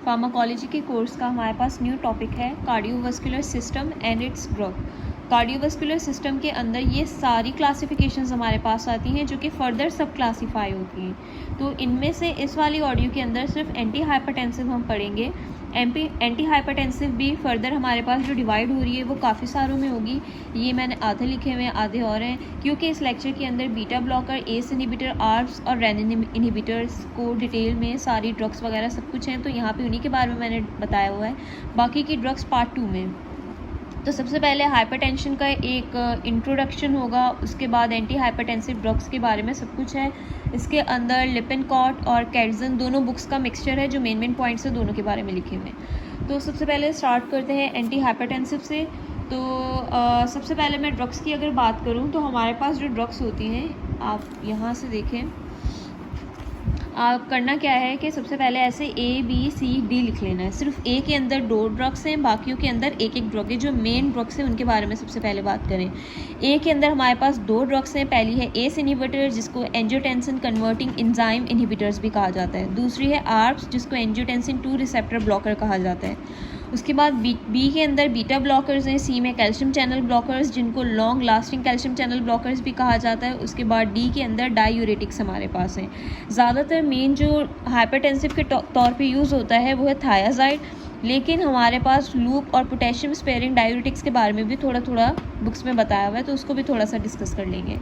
Pharmacology के course का हमारे पास न्यू टॉपिक है cardiovascular system and it's drug. Cardiovascular system के अंदर ये सारी क्लासिफिकेशंस हमारे पास आती हैं जो कि फर्दर सब क्लासीफाई होती हैं। तो इनमें से इस वाली ऑडियो के अंदर सिर्फ एंटी हाइपरटेंसिव हम पढ़ेंगे। एंटी हाइपरटेंसिव भी फर्दर हमारे पास जो डिवाइड हो रही है वो काफ़ी सारों में होगी। ये मैंने आधे लिखे हुए हैं, आधे और हैं, क्योंकि इस लेक्चर के अंदर बीटा ब्लॉकर, एस इनहिबिटर, आर्ब्स और रेनिन इनहिबिटर्स को डिटेल में सारी ड्रग्स वगैरह सब कुछ हैं, तो यहाँ पे उन्हीं के बारे में मैंने बताया हुआ है। बाकी की ड्रग्स पार्ट 2 में। तो सबसे पहले हाइपरटेंशन का एक इंट्रोडक्शन होगा, उसके बाद एंटी हाइपरटेंसिव ड्रग्स के बारे में सब कुछ है। इसके अंदर लिपिनकॉट और कैटसन दोनों बुक्स का मिक्सचर है जो मेन पॉइंट्स है दोनों के बारे में लिखे हुए हैं। तो सबसे पहले स्टार्ट करते हैं एंटी हाइपरटेंसिव से। तो सबसे पहले मैं ड्रग्स की अगर बात करूं तो हमारे पास जो ड्रग्स होती हैं, आप यहाँ से देखें, आप करना क्या है कि सबसे पहले ऐसे A B C D लिख लेना है। सिर्फ A के अंदर 2 ड्रग्स हैं, बाकियों के अंदर एक एक ड्रग है। जो मेन ड्रग्स हैं उनके बारे में सबसे पहले बात करें। A के अंदर हमारे पास 2 ड्रग्स हैं। पहली है एस इनहिबिटर जिसको एंजियोटेंसिन कन्वर्टिंग एंजाइम इनहिबिटर्स भी कहा जाता है। दूसरी है आर्ब्स जिसको एंजियोटेंसिन 2 रिसेप्टर ब्लॉकर कहा जाता है। उसके बाद बी के अंदर बीटा ब्लॉकर्स हैं। सी में कैल्शियम चैनल ब्लॉकर्स जिनको long lasting calcium channel blockers भी कहा जाता है। उसके बाद डी के अंदर डायूरेटिक्स हमारे पास हैं। ज़्यादातर मेन जो हाइपरटेंसिव के तौर पे यूज़ होता है वो है थायाजाइड, लेकिन हमारे पास लूप और पोटेशियम स्पेयरिंग डायूरेटिक्स के बारे में भी थोड़ा थोड़ा बुक्स में बताया हुआ है, तो उसको भी थोड़ा सा डिस्कस कर लेंगे।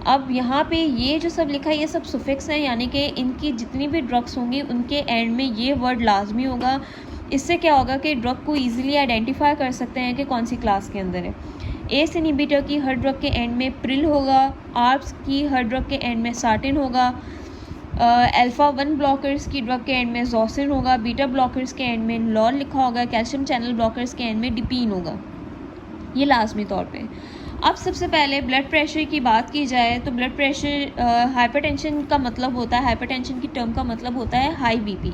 अब यहाँ पे ये जो सब लिखा है ये सब सुफिक्स हैं, यानी कि इनकी जितनी भी ड्रग्स होंगी उनके एंड में ये वर्ड लाजमी होगा। इससे क्या होगा कि ड्रग को इजीली आइडेंटिफाई कर सकते हैं कि कौन सी क्लास के अंदर है। एस इनहिबिटर की हर ड्रग के एंड में प्रिल होगा, आर्ब्स की हर ड्रग के एंड में साटिन होगा, अल्फा 1 ब्लॉकर्स की ड्रग के एंड में जोसिन होगा, बीटा ब्लॉकर्स के एंड में लॉल लिखा होगा, कैल्शियम चैनल ब्लॉकर्स के एंड में डिपीन होगा, ये लाजमी तौर पे। अब सबसे पहले ब्लड प्रेशर की बात की जाए तो ब्लड प्रेशर हाइपरटेंशन का मतलब होता है, हाइपरटेंशन की टर्म का मतलब होता है हाई बीपी।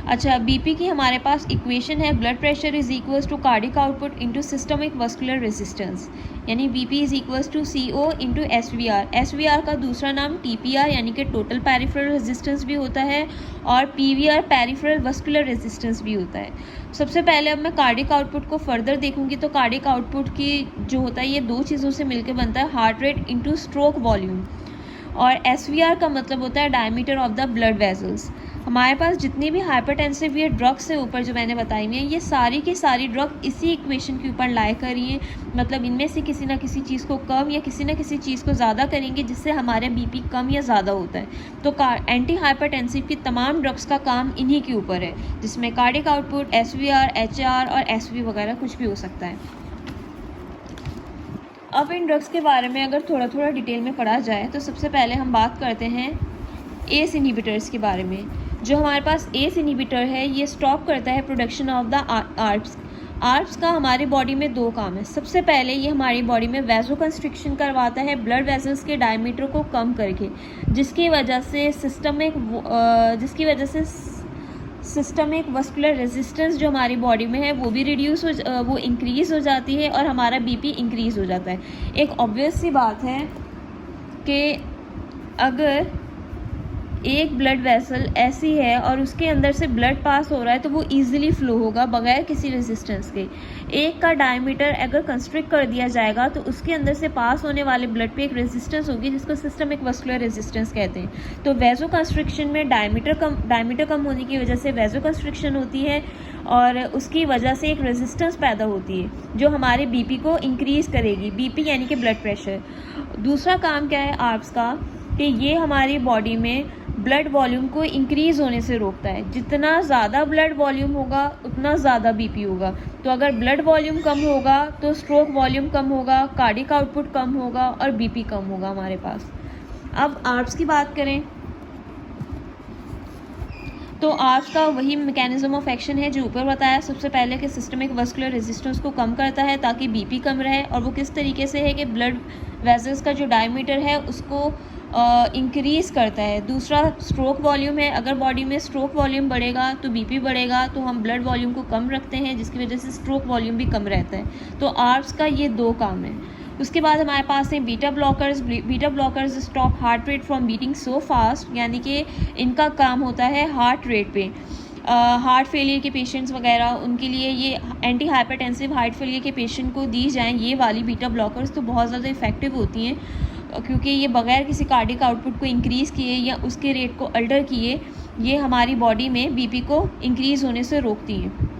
अच्छा, बीपी की हमारे पास इक्वेशन है blood pressure is equals to cardiac output into systemic vascular resistance, यानी BP is equals to CO into SVR। SVR का दूसरा नाम TPR यानी कि टोटल पेरिफेरल रेजिस्टेंस भी होता है और PVR पेरिफेरल वस्कुलर रेजिस्टेंस भी होता है। सबसे पहले अब मैं कार्डिक आउटपुट को फर्दर देखूंगी तो कार्डिक आउटपुट की जो होता है ये 2 चीज़ों से मिलकर बनता है, heart rate into stroke volume, और SVR का मतलब होता है diameter of the blood vessels. हमारे पास जितनी भी हाइपरटेंसिव ये ड्रग्स से ऊपर जो मैंने बताई हुई हैं ये सारी की सारी ड्रग इसी इक्वेशन के ऊपर लाई कर रही हैं, मतलब इनमें से किसी ना किसी चीज़ को कम या किसी ना किसी चीज़ को ज़्यादा करेंगे जिससे हमारे बीपी कम या ज़्यादा होता है। तो एंटी हाइपरटेंसिव की तमाम ड्रग्स का काम इन्हीं के ऊपर है, जिसमें कार्डिक आउटपुट, SVR, HR और SV वगैरह कुछ भी हो सकता है। अब इन ड्रग्स के बारे में अगर थोड़ा थोड़ा डिटेल में पढ़ा जाए तो सबसे पहले हम बात करते हैं एस इनहिबिटर्स के बारे में। जो हमारे पास एस इनहिबिटर है ये स्टॉप करता है प्रोडक्शन ऑफ द आर्ब्स। आर्ब्स का हमारी बॉडी में 2 काम है। सबसे पहले ये हमारी बॉडी में वैसो कंस्ट्रिक्शन करवाता है ब्लड वेसल्स के डायमीटर को कम करके, जिसकी वजह से सिस्टमिक वस्कुलर रेजिस्टेंस जो हमारी बॉडी में है वो भी वो इंक्रीज़ हो जाती है और हमारा बीपी इंक्रीज़ हो जाता है। एक ऑब्वियस सी बात है कि अगर एक ब्लड वेसल ऐसी है और उसके अंदर से ब्लड पास हो रहा है तो वो इजीली फ्लो होगा बगैर किसी रेजिस्टेंस के। एक का डायमीटर अगर कंस्ट्रिक्ट कर दिया जाएगा तो उसके अंदर से पास होने वाले ब्लड पे एक रेजिस्टेंस होगी जिसको सिस्टमिक वस्कुलर रेजिस्टेंस कहते हैं। तो वेजो कंस्ट्रिक्शन में डायमीटर कम होने की वजह से वेजो कंस्ट्रिक्शन होती है और उसकी वजह से एक रेजिस्टेंस पैदा होती है जो हमारे बीपी को इंक्रीज़ करेगी, बीपी यानी कि ब्लड प्रेशर। दूसरा काम क्या है आर्ब्स का कि ये हमारी बॉडी में ब्लड वॉल्यूम को इंक्रीज़ होने से रोकता है। जितना ज़्यादा ब्लड वॉल्यूम होगा उतना ज़्यादा बीपी होगा। तो अगर ब्लड वॉल्यूम कम होगा तो स्ट्रोक वॉल्यूम कम होगा, कार्डिक आउटपुट कम होगा और बीपी कम होगा हमारे पास। अब आर्ब्स की बात करें तो आर्ब्स का वही मैकेनिज्म ऑफ एक्शन है जो ऊपर बताया। सबसे पहले कि सिस्टमिक वस्कुलर रेजिस्टेंस को कम करता है ताकि बीपी कम रहे, और वो किस तरीके से है कि ब्लड वेसल्स का जो डायमीटर है उसको इंक्रीज़ करता है। दूसरा स्ट्रोक वॉल्यूम है, अगर बॉडी में स्ट्रोक वॉल्यूम बढ़ेगा तो बीपी बढ़ेगा, तो हम ब्लड वॉल्यूम को कम रखते हैं जिसकी वजह से स्ट्रोक वॉल्यूम भी कम रहता है। तो आर्ब्स का ये 2 काम है। उसके बाद हमारे पास है beta blockers stop heart rate from beating so fast, यानी कि इनका काम होता है हार्ट रेट पे हार्ट फेलियर के पेशेंट्स वगैरह, उनके लिए ये एंटी हाइपरटेंसिव हार्ट फेलियर के पेशेंट को दी जाएँ ये वाली बीटा ब्लॉकर्स, तो बहुत ज़्यादा इफ़ेक्टिव होती हैं, क्योंकि ये बगैर किसी कार्डियक आउटपुट को इंक्रीज़ किए या उसके रेट को अल्टर किए ये हमारी बॉडी में बीपी को इंक्रीज़ होने से रोकती हैं।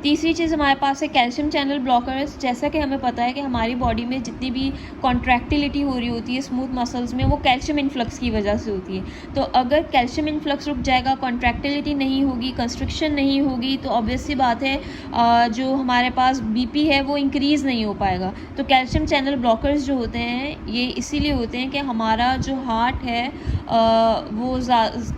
तीसरी चीज़ हमारे पास है कैल्शियम चैनल ब्लॉकर्स। जैसा कि हमें पता है कि हमारी बॉडी में जितनी भी कॉन्ट्रैक्टिलिटी हो रही होती है स्मूथ मसल्स में, वो कैल्शियम इन्फ्लक्स की वजह से होती है। तो अगर कैल्शियम इन्फ्लक्स रुक जाएगा, कॉन्ट्रैक्टिलिटी नहीं होगी, कंस्ट्रिक्शन नहीं होगी, तो ऑब्वियस सी बात है जो हमारे पास बीपी है वो इंक्रीज़ नहीं हो पाएगा। तो कैल्शियम चैनल ब्लॉकर्स जो होते हैं ये इसीलिए होते हैं कि हमारा जो हार्ट है वो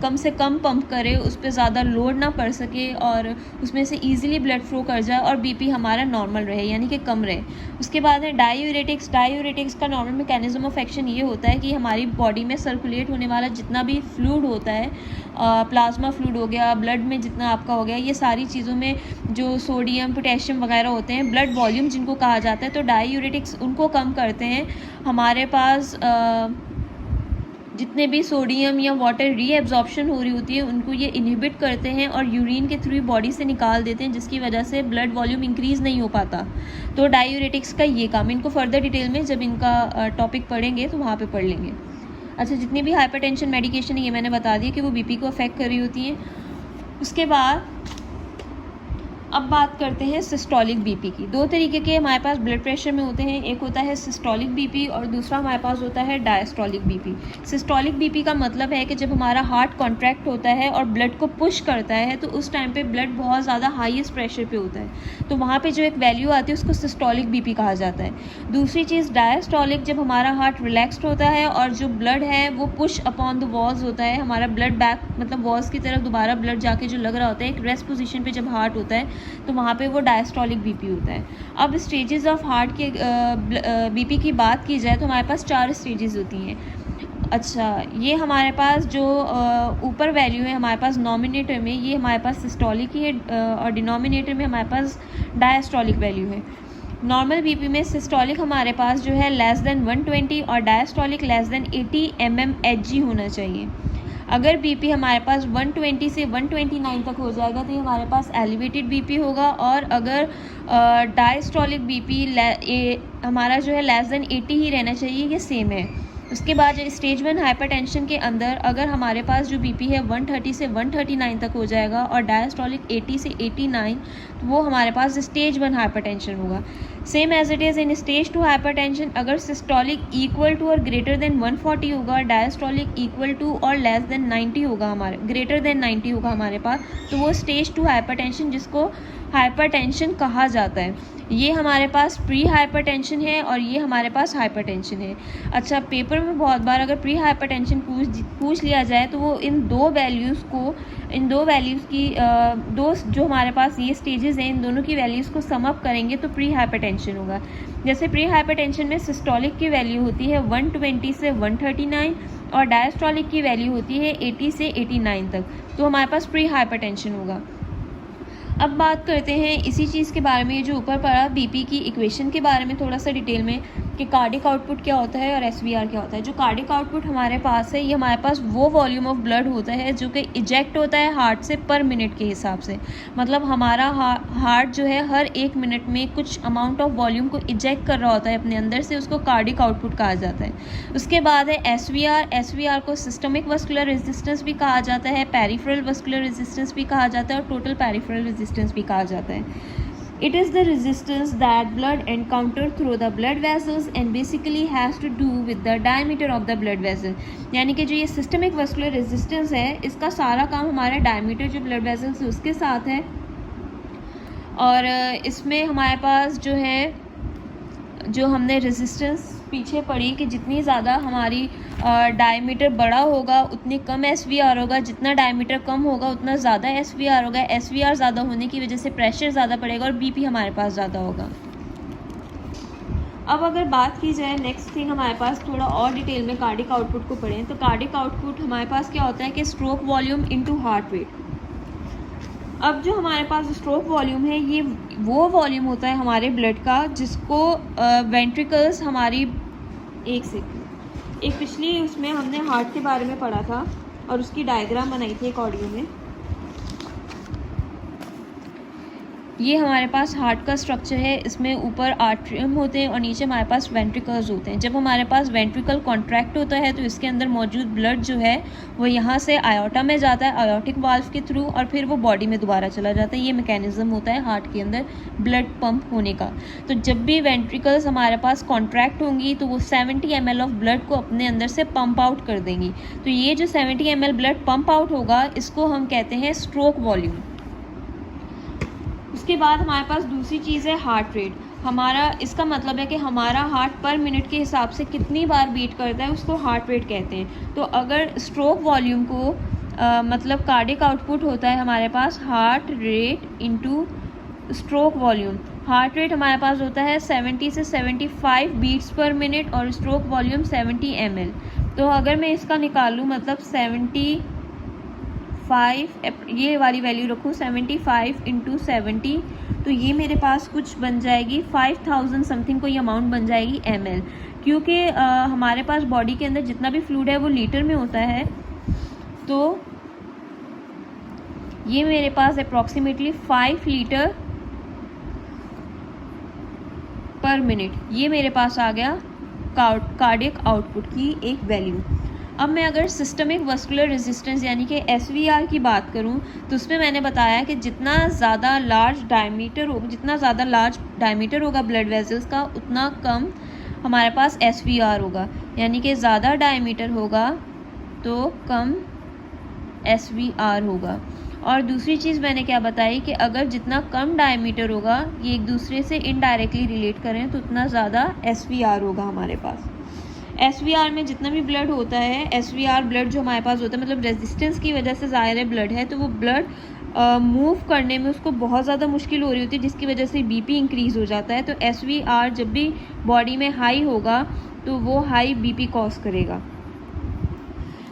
कम से कम पंप करे, उस पर ज़्यादा लोड ना पड़ सके और उसमें से ईजिली ब्लड फ्लो कर जाए और बीपी हमारा नॉर्मल रहे, यानी कि कम रहे। उसके बाद है डायूरेटिक्स। डायूरेटिक्स का नॉर्मल मैकेनिज्म ऑफ एक्शन ये होता है कि हमारी बॉडी में सर्कुलेट होने वाला जितना भी फ्लूइड होता है, प्लाज्मा फ्लूइड हो गया, ब्लड में जितना आपका हो गया, ये सारी चीज़ों में जो सोडियम पोटेशियम वगैरह होते हैं, ब्लड वॉल्यूम जिनको कहा जाता है, तो डायूरेटिक्स उनको कम करते हैं। हमारे पास जितने भी सोडियम या वाटर रीएब्जॉर्प्शन हो रही होती है उनको ये इनहिबिट करते हैं और यूरिन के थ्रू बॉडी से निकाल देते हैं, जिसकी वजह से ब्लड वॉल्यूम इंक्रीज़ नहीं हो पाता। तो डायूरेटिक्स का ये काम, इनको फर्दर डिटेल में जब इनका टॉपिक पढ़ेंगे तो वहाँ पे पढ़ लेंगे। अच्छा, जितनी भी हाइपरटेंशन मेडिकेशन है ये मैंने बता दिया कि वो बीपी को अफेक्ट कर रही होती हैं। उसके बाद अब बात करते हैं सिस्टोलिक बीपी की। दो तरीके के हमारे पास ब्लड प्रेशर में होते हैं, एक होता है सिस्टोलिक बीपी और दूसरा हमारे पास होता है डायस्टोलिक बीपी। सिस्टोलिक बीपी का मतलब है कि जब हमारा हार्ट कॉन्ट्रैक्ट होता है और ब्लड को पुश करता है तो उस टाइम पे ब्लड बहुत ज़्यादा हाईएस्ट प्रेशर पे होता है, तो वहाँ पे जो एक वैल्यू आती है उसको सिस्टोलिक बीपी कहा जाता है। दूसरी चीज़ डायस्टोलिक, जब हमारा हार्ट रिलैक्सड होता है और जो ब्लड है वो पुश अपॉन द वॉल्स होता है, हमारा ब्लड बैक मतलब वॉल्स की तरफ दोबारा ब्लड जाके जो लग रहा होता है, एक रेस्ट पोजीशन पे जब हार्ट होता है तो वहाँ पे वो डायस्टोलिक बीपी होता है। अब स्टेजेस ऑफ हार्ट के बीपी की बात की जाए तो हमारे पास 4 स्टेजेस होती हैं। अच्छा, ये हमारे पास जो ऊपर वैल्यू है हमारे पास नॉमिनेटर में, ये हमारे पास सिस्टोलिक ही है और डिनोमिनेटर में हमारे पास डायस्टोलिक वैल्यू है। नॉर्मल बीपी में सिस्टोलिक हमारे पास जो है लेस देन 120 और डायस्टोलिक लेस देन 80 mmHg होना चाहिए। अगर बीपी हमारे पास 120 से 129 तक हो जाएगा तो ये हमारे पास एलिवेटेड बीपी होगा, और अगर डायस्टोलिक बीपी हमारा जो है लेस देन 80 ही रहना चाहिए, ये सेम है। उसके बाद स्टेज 1 हाइपरटेंशन के अंदर अगर हमारे पास जो बीपी है 130 से 139 तक हो जाएगा और डायस्टोलिक 80 से 89, तो वो हमारे पास स्टेज 1 हाइपरटेंशन होगा। Same as it is in stage 2 hypertension, अगर सिस्टोलिक इक्वल टू और ग्रेटर देन 140 होगा, डायस्टोलिक इक्वल टू और लेस देन 90 होगा, हमारे ग्रेटर देन 90 होगा हमारे पास, तो वो स्टेज 2 हाइपरटेंशन जिसको हाइपरटेंशन कहा जाता है। ये हमारे पास प्री हाइपरटेंशन है और ये हमारे पास हाइपरटेंशन है। अच्छा, पेपर में बहुत बार अगर प्री हाइपरटेंशन पूछ लिया जाए तो वो इन दो वैल्यूज़ की दो जो हमारे पास ये स्टेजेस हैं इन दोनों की वैल्यूज़ को सम अप करेंगे तो प्री हाइपरटेंशन होगा। जैसे प्री हाइपरटेंशन में सिस्टोलिक की वैल्यू होती है 120 से 139 और डायस्टोलिक की वैल्यू होती है 80 से 89 तक, तो हमारे पास प्री हाइपरटेंशन होगा। अब बात करते हैं इसी चीज़ के बारे में जो ऊपर पड़ा बीपी की इक्वेशन के बारे में थोड़ा सा डिटेल में, कि कार्डिक आउटपुट क्या होता है और एसवीआर क्या होता है। जो कार्डिक आउटपुट हमारे पास है ये हमारे पास वो वॉल्यूम ऑफ ब्लड होता है जो कि इजेक्ट होता है हार्ट से पर मिनट के हिसाब से, मतलब हमारा हार्ट जो है हर 1 मिनट में कुछ अमाउंट ऑफ वॉल्यूम को इजेक्ट कर रहा होता है अपने अंदर से, उसको कार्डिक आउटपुट कहा जाता है। उसके बाद है एसवीआर। एसवीआर को सिस्टमिक वस्कुलर रेजिस्टेंस भी कहा जाता है, पेरिफेरल वस्कुलर रेजिस्टेंस भी कहा जाता है और टोटल पेरिफेरल रेजिस्टेंस भी कहा जाता है। It is the resistance that blood encounter through the blood vessels and basically has to do with the diameter of the blood vessel। यानी कि जो ये सिस्टमिक वस्कुलर रेजिस्टेंस है इसका सारा काम हमारा डायमीटर जो ब्लड वेसल्स है उसके साथ है, और इसमें हमारे पास जो है जो हमने रेजिस्टेंस पीछे पड़ी कि जितनी ज़्यादा हमारी डायमीटर बड़ा होगा उतनी कम एसवीआर होगा, जितना डायमीटर कम होगा उतना ज़्यादा एसवीआर होगा। एसवीआर ज़्यादा होने की वजह से प्रेशर ज़्यादा पड़ेगा और बीपी हमारे पास ज़्यादा होगा। अब अगर बात की जाए नेक्स्ट थिंग हमारे पास थोड़ा और डिटेल में कार्डिक आउटपुट को पढ़ें तो कार्डिक आउटपुट हमारे पास क्या होता है कि stroke volume into heart rate. अब जो हमारे पास स्ट्रोक वॉल्यूम है ये वो वॉल्यूम होता है हमारे ब्लड का जिसको वेंट्रिकल्स हमारी एक पिछली उसमें हमने हार्ट के बारे में पढ़ा था और उसकी डायग्राम बनाई थी एक ऑडियो में। ये हमारे पास हार्ट का स्ट्रक्चर है, इसमें ऊपर आर्ट्रियम होते हैं और नीचे हमारे पास वेंट्रिकल्स होते हैं। जब हमारे पास वेंट्रिकल कॉन्ट्रैक्ट होता है तो इसके अंदर मौजूद ब्लड जो है वो यहाँ से आयोटा में जाता है आयोटिक वाल्व के थ्रू, और फिर वो बॉडी में दोबारा चला जाता है। ये मैकेनिज्म होता है हार्ट के अंदर ब्लड पंप होने का। तो जब भी वेंट्रिकल्स हमारे पास कॉन्ट्रैक्ट होंगी तो वो 70 ml ऑफ ब्लड को अपने अंदर से पंप आउट कर देंगी। तो ये जो 70 ml ब्लड पंप आउट होगा इसको हम कहते हैं स्ट्रोक वॉल्यूम। उसके बाद हमारे पास दूसरी चीज़ है हार्ट रेट। हमारा इसका मतलब है कि हमारा हार्ट पर मिनट के हिसाब से कितनी बार बीट करता है, उसको हार्ट रेट कहते हैं। तो अगर स्ट्रोक वॉल्यूम को मतलब कार्डिक आउटपुट होता है हमारे पास heart rate into stroke volume. Heart rate हमारे पास होता है 70 से 75 बीट्स पर मिनट और स्ट्रोक वॉल्यूम 70 ml। तो अगर मैं इसका निकालूँ मतलब 75, ये वाली वैल्यू रखूँ 75 इंटू 70, तो ये मेरे पास कुछ बन जाएगी 5000 समथिंग कोई अमाउंट बन जाएगी ml। क्योंकि हमारे पास बॉडी के अंदर जितना भी फ्लूइड है वो लीटर में होता है, तो ये मेरे पास अप्रॉक्सीमेटली 5 लीटर पर मिनट, ये मेरे पास आ गया कार्डियक आउटपुट की एक वैल्यू। अब मैं अगर सिस्टमिक वस्कुलर रेजिस्टेंस यानी कि SVR की बात करूं तो उसमें मैंने बताया कि जितना ज़्यादा लार्ज डायमीटर होगा ब्लड वेजल्स का उतना कम हमारे पास SVR होगा, यानी कि ज़्यादा डायमीटर होगा तो कम SVR होगा। और दूसरी चीज़ मैंने क्या बताई कि अगर जितना कम डायमीटर होगा, ये एक दूसरे से इनडायरेक्टली रिलेट करें, तो उतना ज़्यादा SVR होगा हमारे पास। SVR में जितना भी ब्लड होता है, SVR ब्लड जो हमारे पास होता है मतलब रेजिस्टेंस की वजह से ज़ाहिर है ब्लड है, तो वो ब्लड मूव करने में उसको बहुत ज़्यादा मुश्किल हो रही होती है, जिसकी वजह से BP इंक्रीज़ हो जाता है। तो SVR जब भी बॉडी में हाई होगा तो वो हाई BP कॉज करेगा।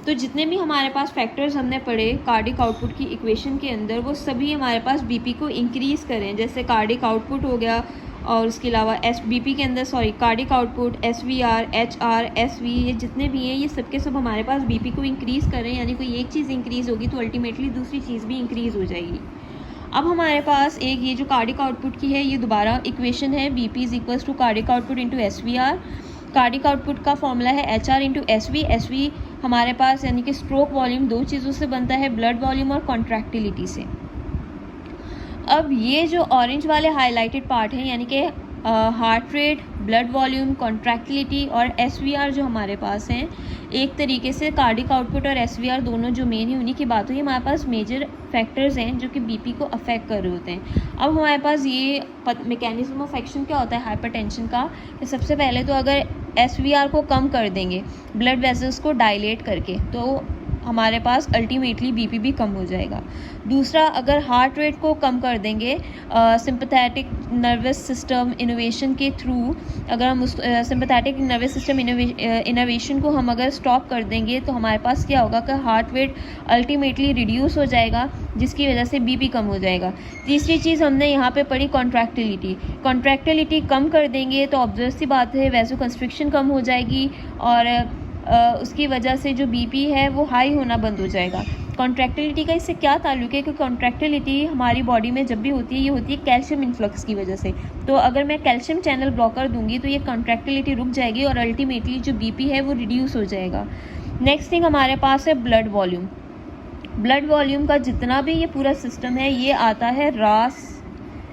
तो जितने भी हमारे पास फैक्टर्स हमने पढ़े कार्डिक आउटपुट की इक्वेशन के अंदर, वो सभी हमारे पास BP को इंक्रीज़ करें। जैसे कार्डिक आउटपुट हो गया और उसके अलावा BP के अंदर cardiac output, SVR, HR, SV, ये जितने भी हैं ये सब के सब हमारे पास BP को इंक्रीज़ करें, यानी कोई एक चीज़ इंक्रीज़ होगी तो अल्टीमेटली दूसरी चीज़ भी इंक्रीज़ हो जाएगी। अब हमारे पास एक ये जो कार्डिक आउटपुट की है ये दोबारा इक्वेशन है, BP is equals to cardiac output into SVR। Cardiac output का फॉर्मूला है HR इंटू SV हमारे पास यानी कि स्ट्रोक वॉल्यूम दो चीज़ों से बनता है, ब्लड वॉल्यूम और कॉन्ट्रैक्टिलिटी से। अब ये जो ऑरेंज वाले हाईलाइटेड पार्ट हैं यानी कि heart rate, blood volume, contractility और SVR जो हमारे पास हैं, एक तरीके से कार्डिक आउटपुट और SVR दोनों जो मेन है उन्हीं की बात हुई। हमारे पास मेजर फैक्टर्स हैं जो कि BP को अफेक्ट कर रहे होते हैं। अब हमारे पास ये मैकेनिज्म ऑफ एक्शन क्या होता है हाइपरटेंशन का, कि सबसे पहले तो अगर SVR को कम कर देंगे ब्लड वेसल्स को डायलेट करके, तो हमारे पास अल्टीमेटली BP भी कम हो जाएगा। दूसरा, अगर हार्ट रेट को कम कर देंगे सिंपैथेटिक नर्वस सिस्टम इनोवेशन के थ्रू, अगर हम उस सिंपैथेटिक नर्वस सिस्टम इनोवेशन को हम अगर स्टॉप कर देंगे तो हमारे पास क्या होगा कि हार्ट रेट अल्टीमेटली रिड्यूस हो जाएगा, जिसकी वजह से BP कम हो जाएगा। तीसरी चीज़ हमने यहाँ पे पढ़ी कॉन्ट्रैक्टिलिटी कम कर देंगे तो ऑब्वियस सी बात है वैसो कंस्ट्रिक्शन कम हो जाएगी और उसकी वजह से जो BP है वो हाई होना बंद हो जाएगा। कॉन्ट्रैक्टिलिटी का इससे क्या ताल्लुक है कि कॉन्ट्रैक्टिलिटी हमारी बॉडी में जब भी होती है ये होती है कैल्शियम इन्फ्लक्स की वजह से। तो अगर मैं कैल्शियम चैनल ब्लॉकर दूंगी तो ये कॉन्ट्रैक्टिलिटी रुक जाएगी और अल्टीमेटली जो BP है वो रिड्यूस हो जाएगा। नेक्स्ट थिंग हमारे पास है ब्लड वॉल्यूम। ब्लड वॉल्यूम का जितना भी ये पूरा सिस्टम है ये आता है RAS,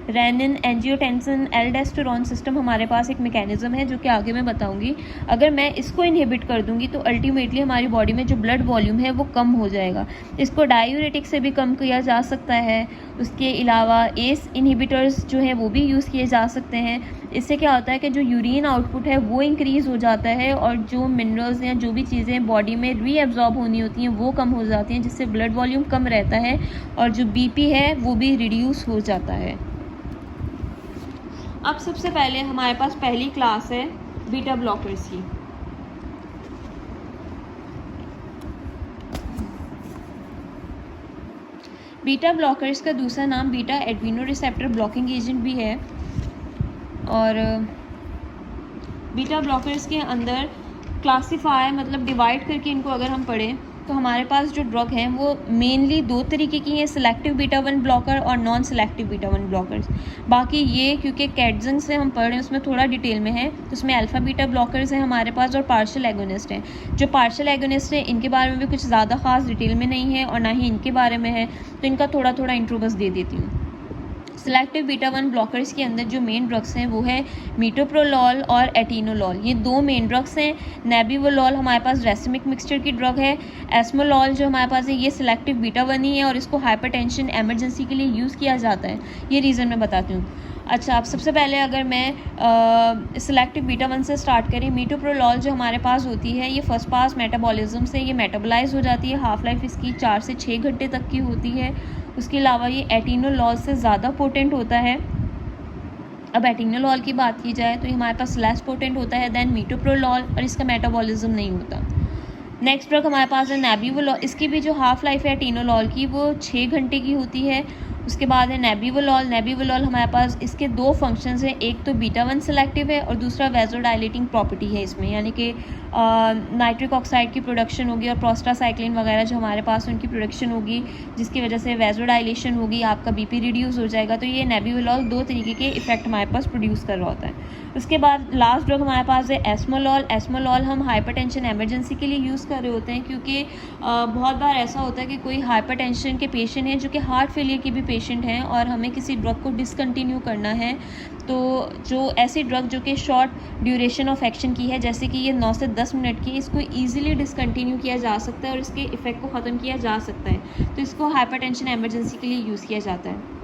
renin, angiotensin, aldosterone system हमारे पास एक मैकेनिज्म है जो कि आगे मैं बताऊंगी। अगर मैं इसको इनहिबिट कर दूंगी तो अल्टीमेटली हमारी बॉडी में जो ब्लड वॉल्यूम है वो कम हो जाएगा। इसको डायूरेटिक से भी कम किया जा सकता है। उसके अलावा एस इनहिबिटर्स जो हैं वो भी यूज़ किए जा सकते हैं। इससे क्या होता है कि जो यूरिन आउटपुट है वो इंक्रीज़ हो जाता है और जो मिनरल्स या जो भी चीज़ें बॉडी में रीअब्जॉर्ब होनी होती हैं वो कम हो जाती हैं, जिससे ब्लड वॉल्यूम कम रहता है और जो BP है वो भी रिड्यूस हो जाता है। अब सबसे पहले हमारे पास पहली क्लास है बीटा ब्लॉकर्स की। बीटा ब्लॉकर्स का दूसरा नाम beta Adreno receptor blocking agent भी है। और बीटा ब्लॉकर्स के अंदर क्लासीफाई मतलब डिवाइड करके इनको अगर हम पढ़ें तो हमारे पास जो ड्रग हैं वो मेनली दो तरीके की हैं, सिलेक्टिव बीटा 1 ब्लॉकर और नॉन सिलेक्टिव बीटा 1 ब्लॉकर्स। बाकी ये क्योंकि कैटजन से हम पढ़ रहे हैं उसमें थोड़ा डिटेल में है, तो उसमें अल्फ़ा बीटा ब्लॉकर्स हैं हमारे पास और पार्शियल एगोनिस्ट हैं। जो पार्शियल एगोनिस्ट हैं इनके बारे में भी कुछ ज़्यादा ख़ास डिटेल में नहीं है और ना ही इनके बारे में है, तो इनका थोड़ा थोड़ा इंट्रो बस दे देती हूँ। सिलेक्टिव बीटा 1 ब्लॉकर्स के अंदर जो मेन ड्रग्स हैं वो है मीटोप्रोलॉल और एटिनोलॉल, ये दो मेन ड्रग्स हैं। नेबिवोलॉल हमारे पास रेसिमिक मिक्सचर की ड्रग है। एस्मोलॉल जो हमारे पास है ये सिलेक्टिव बीटा 1 ही है और इसको हाइपरटेंशन एमरजेंसी के लिए यूज़ किया जाता है। ये रीज़न मैं बताती हूँ। अच्छा, अब सबसे पहले अगर मैं सिलेक्टिव बीटा 1 से स्टार्ट करें, मीटोप्रोलॉल जो हमारे पास होती है ये फर्स्ट पास मेटाबॉलिज्म से ये मेटाबोलाइज हो जाती है। हाफ लाइफ इसकी 4 से 6 घंटे तक की होती है। उसके अलावा ये एटिनोलॉल से ज़्यादा पोटेंट होता है। अब एटिनोलॉल की बात की जाए तो ये हमारे पास लेस पोटेंट होता है दैन मीटोप्रोलॉल और इसका मेटाबॉलिज्म नहीं होता। नेक्स्ट ड्रग हमारे पास है नेबिवोलॉल, इसकी भी जो हाफ लाइफ है एटिनोलॉल की वो 6 घंटे की होती है। उसके बाद है नेबिवोलॉल। नेबिवोलॉल हमारे पास इसके दो फंक्शंस हैं, एक तो बीटा 1 सेलेक्टिव है और दूसरा वेजोडाइलेटिंग प्रॉपर्टी है इसमें, यानी कि नाइट्रिक ऑक्साइड की प्रोडक्शन होगी और प्रोस्टासाइक्लिन वगैरह जो हमारे पास उनकी प्रोडक्शन होगी जिसकी वजह से वेजोडाइलेशन होगी, आपका बीपी रिड्यूस हो जाएगा। तो ये नेबिवोलॉल दो तरीके के इफेक्ट हमारे पास प्रोड्यूस कर रहा होता है। उसके बाद लास्ट ड्रग हमारे पास है एस्मोलॉल। एस्मोलॉल हम हाइपरटेंशन एमरजेंसी के लिए यूज़ कर रहे होते हैं क्योंकि बहुत बार ऐसा होता है कि कोई हाइपरटेंशन के पेशेंट हैं जो कि हार्ट फेलियर के भी पेशेंट हैं और हमें किसी ड्रग को डिसकंटिन्यू करना है, तो जो ऐसी ड्रग जो कि शॉर्ट ड्यूरेशन ऑफ एक्शन की है, जैसे कि ये 9 से 10 मिनट की, इसको ईजिली डिसकंटिन्यू किया जा सकता है और इसके इफ़ेक्ट को ख़त्म किया जा सकता है, तो इसको हाइपरटेंशन एमरजेंसी के लिए यूज़ किया जाता है।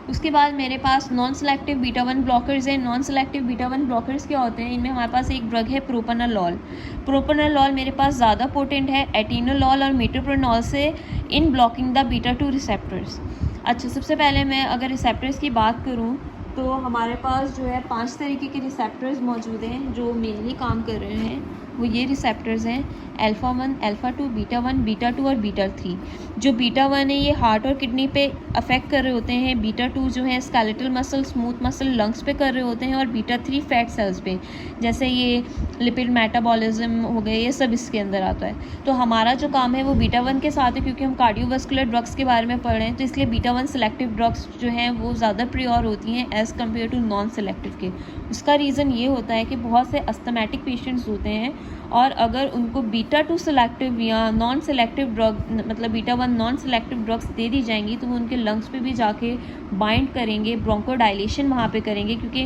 उसके बाद मेरे पास नॉन सेलेक्टिव बीटा 1 ब्लॉकर्स हैं। नॉन सेलेक्टिव बीटा 1 ब्लॉकर्स क्या होते हैं, इनमें हमारे पास एक ड्रग है प्रोपनालॉल। प्रोपनालॉल मेरे पास ज़्यादा पोटेंट है एटिनोलॉल और मीटोप्रोनॉल से इन ब्लॉकिंग द बीटा 2 रिसेप्टर्स। अच्छा, सबसे पहले मैं अगर रिसेप्टर्स की बात करूँ तो हमारे पास जो है 5 तरीके के रिसेप्टर्स मौजूद हैं जो मेनली काम कर रहे हैं। वो ये रिसेप्टर्स हैं अल्फ़ा 1, अल्फ़ा 2, बीटा 1, बीटा 2 और बीटा 3। जो बीटा 1 है ये हार्ट और किडनी पे अफेक्ट कर रहे होते हैं। बीटा 2 जो है skeletal muscle, smooth muscle, lungs पे कर रहे होते हैं और बीटा 3 फैट सेल्स पे, जैसे ये लिपिड मेटाबॉलिज्म हो गए, ये सब इसके अंदर आता है। तो हमारा जो काम है वो बीटा 1 के साथ है क्योंकि हम कार्डियोवास्कुलर ड्रग्स के बारे में पढ़ रहे हैं, तो इसलिए बीटा 1 सेलेक्टिव ड्रग्स जो हैं वो ज़्यादा प्रियोर होती हैं as compare to non selective के। उसका रीज़न ये होता है कि बहुत से अस्थमेटिक पेशेंट्स होते हैं और अगर उनको बीटा 2 सेलेक्टिव या नॉन सेलेक्टिव ड्रग, मतलब beta 1 non selective drugs they दी जाएंगी तो वो उनके लंग्स पे भी जाके बाइंड करेंगे, ब्रोंकोडाइलेशन वहाँ पे करेंगे क्योंकि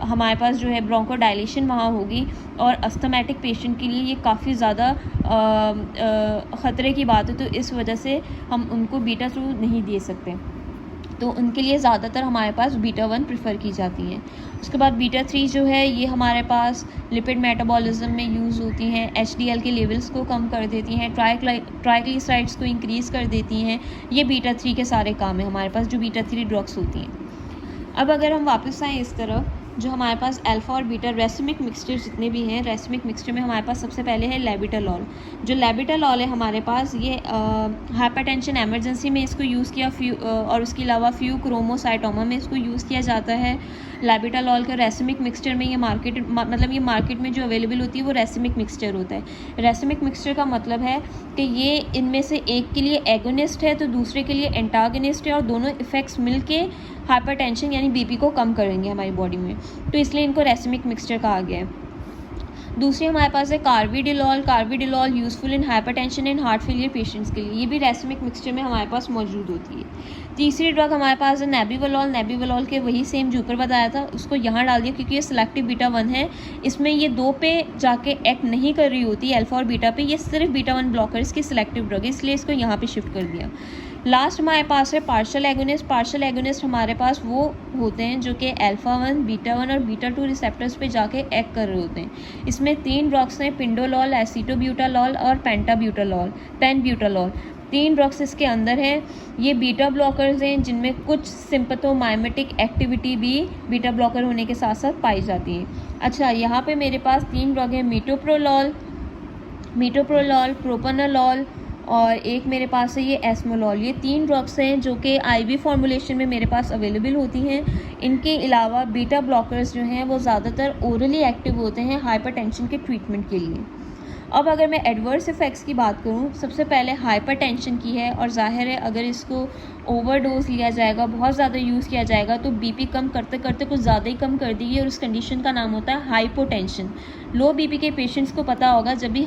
हमारे पास जो है ब्रोंकोडाइलेशन वहाँ होगी और अस्थमेटिक पेशेंट के लिए ये काफ़ी ज़्यादा ख़तरे की बात है, तो इस वजह से हम उनको बीटा 2 नहीं दे सकते, तो उनके लिए ज़्यादातर हमारे पास बीटा 1 प्रेफर की जाती हैं। उसके बाद बीटा 3 जो है ये हमारे पास लिपिड मेटाबॉलिज्म में यूज़ होती हैं, एचडीएल के लेवल्स को कम कर देती हैं, ट्राइग्लिसराइड्स को इंक्रीज़ कर देती हैं। ये बीटा 3 के सारे काम है हमारे पास जो बीटा 3 ड्रग्स होती हैं। अब अगर हम वापस आएँ इस तरफ, जो हमारे पास अल्फ़ा और बीटा रेसिमिक मिक्सचर जितने भी हैं, रेसिमिक मिक्सचर में हमारे पास सबसे पहले है लेबिटालॉल। जो लेबिटालॉल है हमारे पास ये हाइपरटेंशन एमरजेंसी में इसको यूज़ किया, और उसके अलावा फ्यूक्रोमोसाइटोमा में इसको यूज़ किया जाता है। लेबिटालॉल का रेसिमिक मिक्सचर में ये मार्केट में जो अवेलेबल होती है वो रेसिमिक मिक्सचर होता है। रेसिमिक मिक्सचर का मतलब है कि ये इनमें से एक के लिए एगोनिस्ट है तो दूसरे के लिए एंटागनिस्ट है और दोनों इफ़ेक्ट्स मिलके हाइपरटेंशन यानी बीपी को कम करेंगे हमारी बॉडी में, तो इसलिए इनको रेसिमिक मिक्सचर कहा गया है। दूसरी हमारे पास है carvedilol. Carvedilol useful in hypertension and heart failure patients के लिए, ये भी रेसिमिक मिक्सचर में हमारे पास मौजूद होती है। तीसरी ड्रग हमारे पास है नेबिवोलॉल। नेबिवोलॉल के वही सेम जो ऊपर बताया था उसको यहाँ डाल दिया क्योंकि ये सिलेक्टिव बीटा 1 है, इसमें ये 2 पे जाके एक्ट नहीं कर रही होती अल्फ़ा और बीटा पे, ये सिर्फ बीटा 1 ब्लॉकर्स की सिलेक्टिव ड्रग है, इसलिए इसको यहाँ पे शिफ्ट कर दिया। लास्ट हमारे पास है पार्शियल एगोनिस्ट। पार्शियल एगोनिस्ट हमारे पास वो होते हैं जो कि अल्फ़ा 1, बीटा 1 और बीटा 2 रिसेप्टर्स पे जाके एक्ट कर रहे होते हैं। इसमें 3 ड्रग्स हैं, पिंडोलॉल, एसीटोब्यूटालॉल और पेनब्यूटालॉल। 3 ड्रग्स इसके अंदर हैं। ये बीटा ब्लॉकर्स हैं जिनमें कुछ सिंपैथोमाइमेटिक एक्टिविटी भी बीटा ब्लॉकर होने के साथ साथ पाई जाती है। अच्छा, यहाँ पे मेरे पास 3 ड्रग हैं, मीटोप्रोलॉल, प्रोपनालॉल और एक मेरे पास है ये एस्मोलॉल। ये 3 ड्रग्स हैं जो कि आईवी फॉर्मुलेशन में मेरे पास अवेलेबल होती हैं। इनके अलावा बीटा ब्लॉकर्स जो हैं वो ज़्यादातर ओरली एक्टिव होते हैं हाइपरटेंशन के ट्रीटमेंट के लिए। अब अगर मैं एडवर्स इफ़ेक्ट्स की बात करूँ, सबसे पहले हाइपरटेंशन की है, और ज़ाहिर है अगर इसको ओवरडोज लिया जाएगा, बहुत ज़्यादा यूज़ किया जाएगा तो बीपी कम करते करते कुछ ज़्यादा ही कम कर देगी, और उस कंडीशन का नाम होता है हाइपोटेंशन। लो बीपी के पेशेंट्स को पता होगा, जब भी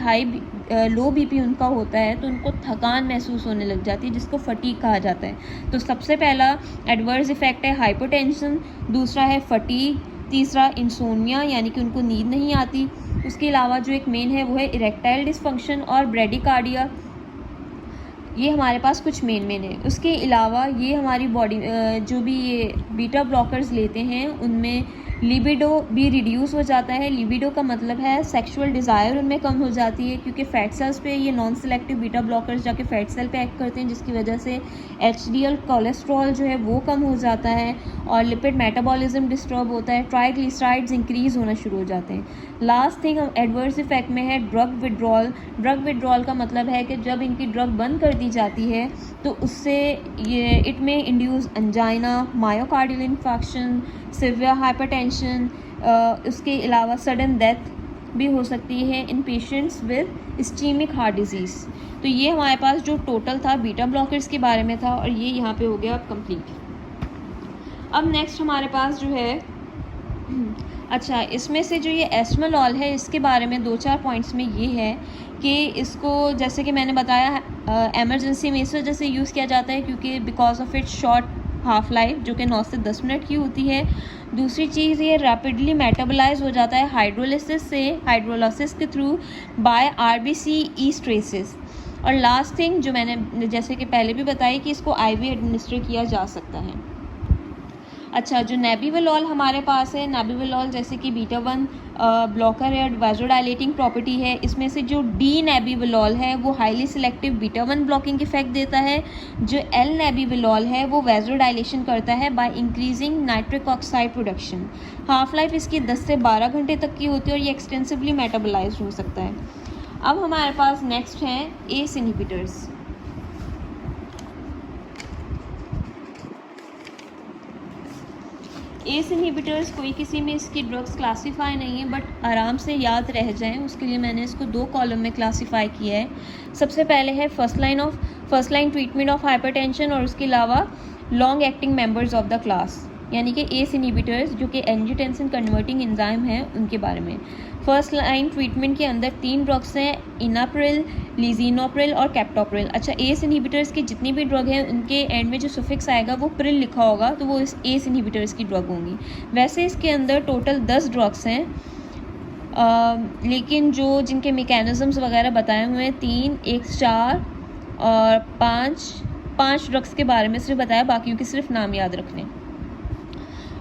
लो बीपी उनका होता है तो उनको थकान महसूस होने लग जाती है, जिसको फटीग कहा जाता है। तो सबसे पहला एडवर्स इफ़ेक्ट है हाइपोटेंशन, दूसरा है फटीग, तीसरा इंसोमिया यानी कि उनको नींद नहीं आती। उसके अलावा जो एक मेन है वो है इरेक्टाइल डिसफंक्शन और ब्रेडिकार्डिया। ये हमारे पास कुछ मेन है। उसके अलावा ये हमारी बॉडी जो भी ये बीटा ब्लॉकर्स लेते हैं उनमें लिबिडो भी रिड्यूस हो जाता है। लिबिडो का मतलब है सेक्सुअल डिज़ायर उनमें कम हो जाती है, क्योंकि फैट सेल्स पे ये नॉन सेलेक्टिव बीटा ब्लॉकर्स जाके फैट सेल पे एक्ट करते हैं, जिसकी वजह से एचडीएल कोलेस्ट्रॉल जो है वो कम हो जाता है और लिपिड मेटाबॉलिज्म डिस्टर्ब होता है, ट्राइग्लिसराइड्स इंक्रीज़ होना शुरू हो जाते हैं। लास्ट थिंग एडवर्स इफेक्ट में है ड्रग विड्रॉल। ड्रग विड्रॉल का मतलब है कि जब इनकी ड्रग बंद कर दी जाती है तो उससे ये it may induce angina, myocardial infection, severe hypertension, उसके अलावा सडन डेथ भी हो सकती है in patients with ischemic heart disease. तो ये हमारे पास जो टोटल था बीटा ब्लॉकर्स के बारे में था, और ये यहाँ पे हो गया कंप्लीट। अब नेक्स्ट हमारे पास जो है अच्छा, इसमें से जो ये एस्मोलॉल है इसके बारे में 2-4 पॉइंट्स में ये है कि इसको जैसे कि मैंने बताया एमरजेंसी में इस वजह से यूज़ किया जाता है क्योंकि because of its short half life जो कि 9 से 10 मिनट की होती है। दूसरी चीज़ ये रैपिडली मेटाबोलाइज हो जाता है हाइड्रोलाइसिस के थ्रू बाय आरबीसी ईस्ट्रेसेस। और लास्ट थिंग जो मैंने जैसे कि पहले भी बताई कि इसको आईवी एडमिनिस्टर किया जा सकता है। अच्छा, जो नेबिविलॉल हमारे पास है, नेबिविलॉल जैसे कि बीटा 1 ब्लॉकर है, वाजोडाइलेटिंग प्रॉपर्टी है। इसमें से जो डी नेबिविलॉल है वो highly selective beta 1 blocking effect देता है। जो एल नेबिविलॉल है वो वाजोडाइलेशन करता है by increasing nitric oxide production. Half life इसकी 10 से 12 घंटे तक की होती है और ये एक्सटेंसिवली मेटाबोलाइज्ड हो सकता है। अब हमारे पास नेक्स्ट हैं एस इनहिबिटर्स। एस इनहिबिटर्स कोई किसी में इसकी ड्रग्स क्लासीफाई नहीं है, बट आराम से याद रह जाएं उसके लिए मैंने इसको 2 कॉलम में क्लासीफाई किया है। सबसे पहले है first line treatment of hypertension, और उसके अलावा long acting members of the class यानी कि एस इनहिबिटर्स जो कि एंजियोटेंसिन कन्वर्टिंग एंजाइम है उनके बारे में। फर्स्ट लाइन ट्रीटमेंट के अंदर 3 ड्रग्स हैं, इनाप्रिल, लिजिनोप्रिल और कैप्टोप्रिल। अच्छा, एस इनहिबिटर्स की जितनी भी ड्रग है उनके एंड में जो सुफिक्स आएगा वो प्रिल लिखा होगा, तो वो इस एस इनहिबिटर्स की ड्रग होंगी। वैसे इसके अंदर टोटल 10 ड्रग्स हैं, लेकिन जो जिनके मैकेनिज्म्स वगैरह बताए हुए हैं 3, 1, 4 और 5 ड्रग्स के बारे में सिर्फ बताया, बाकियों के सिर्फ नाम याद रखने।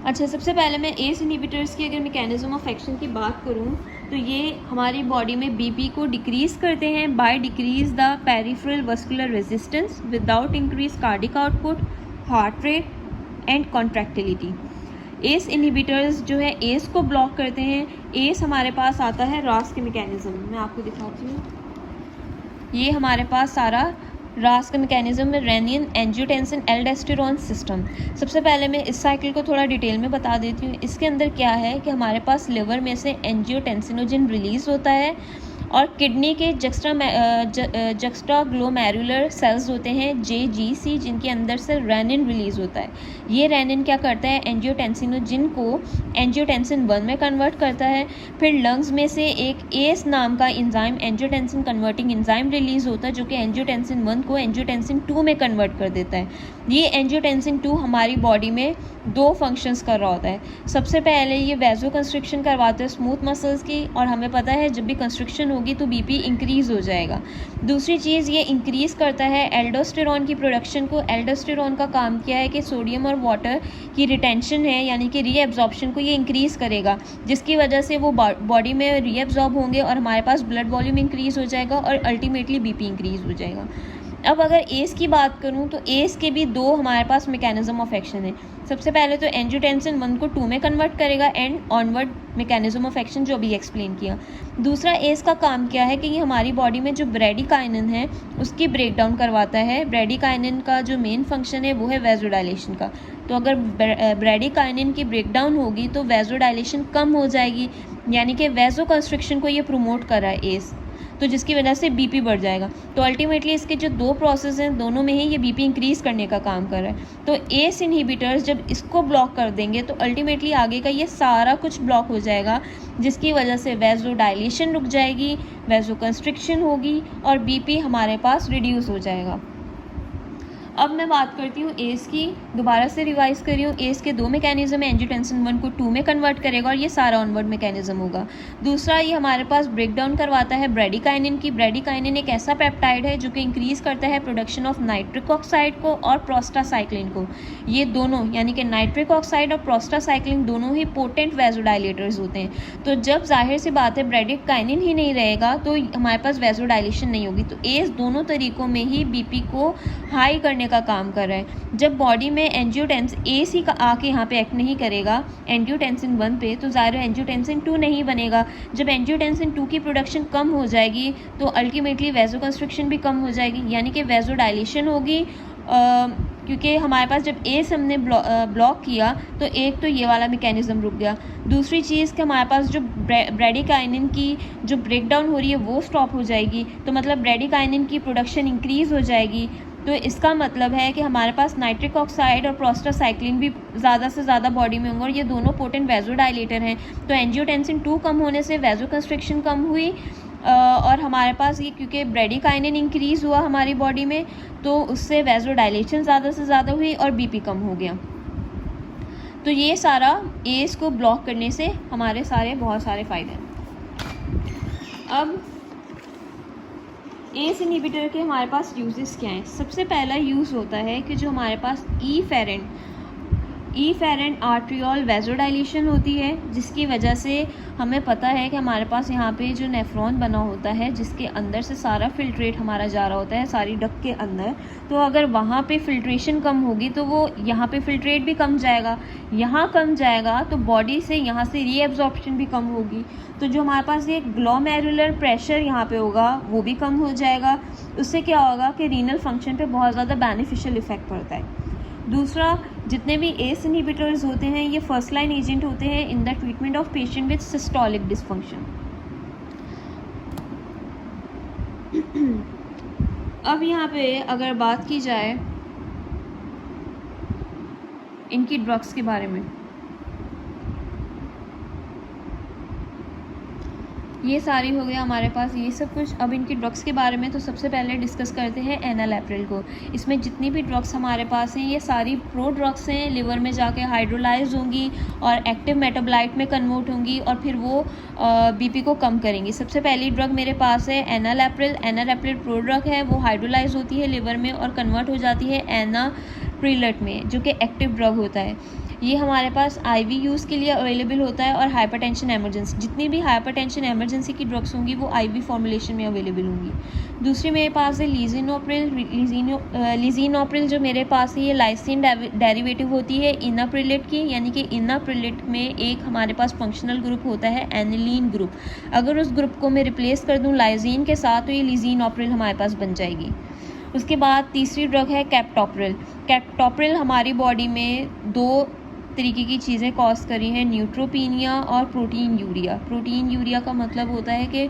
अच्छा, सबसे पहले मैं एस इनहिबिटर्स की अगर मैकेनिज्म ऑफ एक्शन की बात करूं तो ये हमारी बॉडी में बीपी को डिक्रीज़ करते हैं by decrease the peripheral vascular resistance without increase cardiac output, heart rate and contractility. S inhibitors जो है एस को ब्लॉक करते हैं। एस हमारे पास आता है रास के मैकेनिज्म, मैं आपको दिखाती हूँ। ये हमारे पास सारा रास का मैकेनिज्म में रेनिन एंजियोटेंसिन एल्डोस्टेरोन सिस्टम। सबसे पहले मैं इस साइकिल को थोड़ा डिटेल में बता देती हूँ। इसके अंदर क्या है कि हमारे पास लिवर में से एंजियोटेंसिनोजन रिलीज़ होता है और किडनी के जक्स्ट्रा ग्लोमेरुलर सेल्स होते हैं JGC, जिनके अंदर से रेनिन रिलीज़ होता है। ये रेनिन क्या करता है, एंजियोटेंसिनोजिन को एंजियोटेंसिन 1 में कन्वर्ट करता है। फिर लंग्स में से एक एस नाम का enzyme angiotensin converting enzyme release होता है जो कि एंजियोटेंसिन 1 को एंजियोटेंसिन 2 में कन्वर्ट कर देता है। ये एंजियोटेंसिन 2 हमारी बॉडी में 2 फंक्शंस कर रहा होता है। सबसे पहले ये वैजो कंस्ट्रिक्शन करवाता है स्मूथ मसल्स की, और हमें पता है जब भी कंस्ट्रिक्शन होगी तो बीपी इंक्रीज़ हो जाएगा। दूसरी चीज़ ये इंक्रीज़ करता है एल्डोस्टेरोन की प्रोडक्शन को। एल्डोस्टेरोन का काम क्या है कि सोडियम और वाटर की रिटेंशन है यानी कि रीएब्जॉर्प्शन को ये इंक्रीज़ करेगा, जिसकी वजह से वो बॉडी में रीएब्जॉर्ब होंगे और हमारे पास ब्लड वॉल्यूम इंक्रीज़ हो जाएगा और अल्टीमेटली बीपी इंक्रीज़ हो जाएगा। अब अगर एस की बात करूं तो एस के भी 2 हमारे पास मैकेनिज्म ऑफ एक्शन है। सबसे पहले तो एंजियोटेंसिन 1 को 2 में कन्वर्ट करेगा and onward mechanism of action जो अभी एक्सप्लेन किया। दूसरा एस का काम क्या है कि ये हमारी बॉडी में जो ब्रेडिकाइनिन है उसकी ब्रेक डाउन करवाता है। ब्रेडिकाइनिन का जो मेन फंक्शन है वो है वैजोडाइलेशन का। तो अगर ब्रेडिकाइनिन की ब्रेक डाउन होगी तो वैजोडाइलेशन कम हो जाएगी, यानी कि वैजो कंस्ट्रिक्शन को ये प्रमोट कर रहा है एस। तो जिसकी वजह से बीपी बढ़ जाएगा। तो अल्टीमेटली इसके जो दो प्रोसेस हैं दोनों में ही ये बीपी इंक्रीज़ करने का काम कर रहा है। तो एस इनहिबिटर्स जब इसको ब्लॉक कर देंगे तो अल्टीमेटली आगे का ये सारा कुछ ब्लॉक हो जाएगा, जिसकी वजह से वैज़ो डायलेशन रुक जाएगी, वैज़ो कंस्ट्रिक्शन होगी और बीपी हमारे पास रिड्यूस हो जाएगा। अब मैं बात करती हूँ एस की, दोबारा से रिवाइज कर रही हूँ। एस के दो मैकेनिज्म है, एंजियोटेंसिन 1 को 2 में कन्वर्ट करेगा और ये सारा ऑनवर्ड मैकेनिज्म होगा। दूसरा, ये हमारे पास ब्रेक डाउन करवाता है ब्रेडिकाइनिन की। ब्रेडिकाइनिन एक ऐसा पेप्टाइड है जो कि इंक्रीज़ करता है प्रोडक्शन ऑफ नाइट्रिक ऑक्साइड को और प्रोस्टासाइक्लिन को। ये दोनों यानी कि नाइट्रिक ऑक्साइड और प्रोस्टासाइक्लिन दोनों ही पोटेंट वैज़ोडाइलेटर्स होते हैं। तो जब जाहिर सी बात है ब्रेडिकाइनिन ही नहीं रहेगा तो हमारे पास वैज़ोडाइलेशन नहीं होगी। तो एस दोनों तरीक़ों में ही बीपी को हाई करने का काम कर रहा है। जब बॉडी में एंजियोटेंसिन एस ही का आके यहाँ पे एक्ट नहीं करेगा एंजियोटेंसिन 1 पे, तो ज़ाहिर है एंजियोटेंसिन 2 नहीं बनेगा। जब एंजियोटेंसिन 2 की प्रोडक्शन कम हो जाएगी तो अल्टीमेटली वैज़ो कंस्ट्रिक्शन भी कम हो जाएगी, यानी कि वैज़ो डायलेशन होगी। क्योंकि हमारे पास जब एस हमने ब्लॉक किया तो एक तो ये वाला मैकेनिज्म रुक गया। दूसरी चीज़ कि हमारे पास जो ब्रेडिकाइनिन की जो ब्रेक डाउन हो रही है वो स्टॉप हो जाएगी, तो मतलब ब्रेडिकाइनिन की प्रोडक्शन इंक्रीज़ हो जाएगी। तो इसका मतलब है कि हमारे पास नाइट्रिक ऑक्साइड और प्रोस्टासाइक्लिन भी ज़्यादा से ज़्यादा बॉडी में होंगे और ये दोनों पोटेंट वैज़ोडाइलेटर हैं। तो एंजियोटेंसिन 2 कम होने से वैज़ो कंस्ट्रिक्शन कम हुई और हमारे पास ये क्योंकि ब्रेडिकाइनिन इंक्रीज़ हुआ हमारी बॉडी में तो उससे वैज़ोडाइलेशन ज़्यादा से ज़्यादा हुई और बीपी कम हो गया। तो ये सारा एस को ब्लॉक करने से हमारे बहुत सारे फ़ायदे हैं। अब एस इनहिबिटर के हमारे पास यूजेस क्या हैं। सबसे पहला यूज़ होता है कि जो हमारे पास ईफेरेंट आर्ट्रियोल वैज़ोडाइलेशन होती है, जिसकी वजह से हमें पता है कि हमारे पास यहाँ पे जो नेफ्रॉन बना होता है जिसके अंदर से सारा फिल्ट्रेट हमारा जा रहा होता है सारी डक के अंदर, तो अगर वहाँ पे फिल्ट्रेशन कम होगी तो वो यहाँ पे फिल्ट्रेट भी कम जाएगा, यहाँ कम जाएगा तो बॉडी से यहाँ से रीएब्जॉर्प्शन भी कम होगी। तो जो हमारे पास ये ग्लोमेरुलर प्रेशर यहाँ पे होगा वो भी कम हो जाएगा। उससे क्या होगा कि रीनल फंक्शन पे बहुत ज़्यादा बेनिफिशियल इफेक्ट पड़ता है। दूसरा, जितने भी एस इनहिबिटर्स होते हैं ये फर्स्ट लाइन एजेंट होते हैं in the treatment of patient with systolic dysfunction. अब यहाँ पे अगर बात की जाए इनकी ड्रग्स के बारे में, ये सारी हो गया हमारे पास ये सब कुछ। अब इनकी ड्रग्स के बारे में तो सबसे पहले डिस्कस करते हैं एनालेप्रिल को। इसमें जितनी भी ड्रग्स हमारे पास हैं ये सारी प्रो ड्रग्स हैं, लिवर में जाके हाइड्रोलाइज होंगी और एक्टिव मेटाबोलाइट में कन्वर्ट होंगी और फिर वो बीपी को कम करेंगी। सबसे पहली ड्रग मेरे पास है एनालेप्रिल। एनालेप्रिल प्रो ड्रग है, वो हाइड्रोलाइज होती है लिवर में और कन्वर्ट हो जाती है एनाप्रिलेट में, जो कि एक्टिव ड्रग होता है। ये हमारे पास आईवी यूज़ के लिए अवेलेबल होता है और हाइपरटेंशन एमरजेंसी, जितनी भी हाइपरटेंशन एमरजेंसी की ड्रग्स होंगी वो आईवी फॉर्मुलेशन में अवेलेबल होंगी। दूसरी मेरे पास है लीजिनोप्रिल। लीजिनोप्रिल जो मेरे पास है ये लाइसिन डेरिवेटिव होती है इनाप्रिलेट की, यानी कि इनाप्रिलेट में एक हमारे पास फंक्शनल ग्रुप होता है एनिलीन ग्रुप। अगर उस ग्रुप को मैं रिप्लेस कर दूँ लाइजीन के साथ तो ये लीजिनोप्रिल हमारे पास बन जाएगी। उसके बाद तीसरी ड्रग है कैप्टोप्रिल। कैप्टोप्रिल हमारी बॉडी में दो तरीके की चीज़ें कॉज करी हैं, न्यूट्रोपीनिया और प्रोटीन यूरिया। प्रोटीन यूरिया का मतलब होता है कि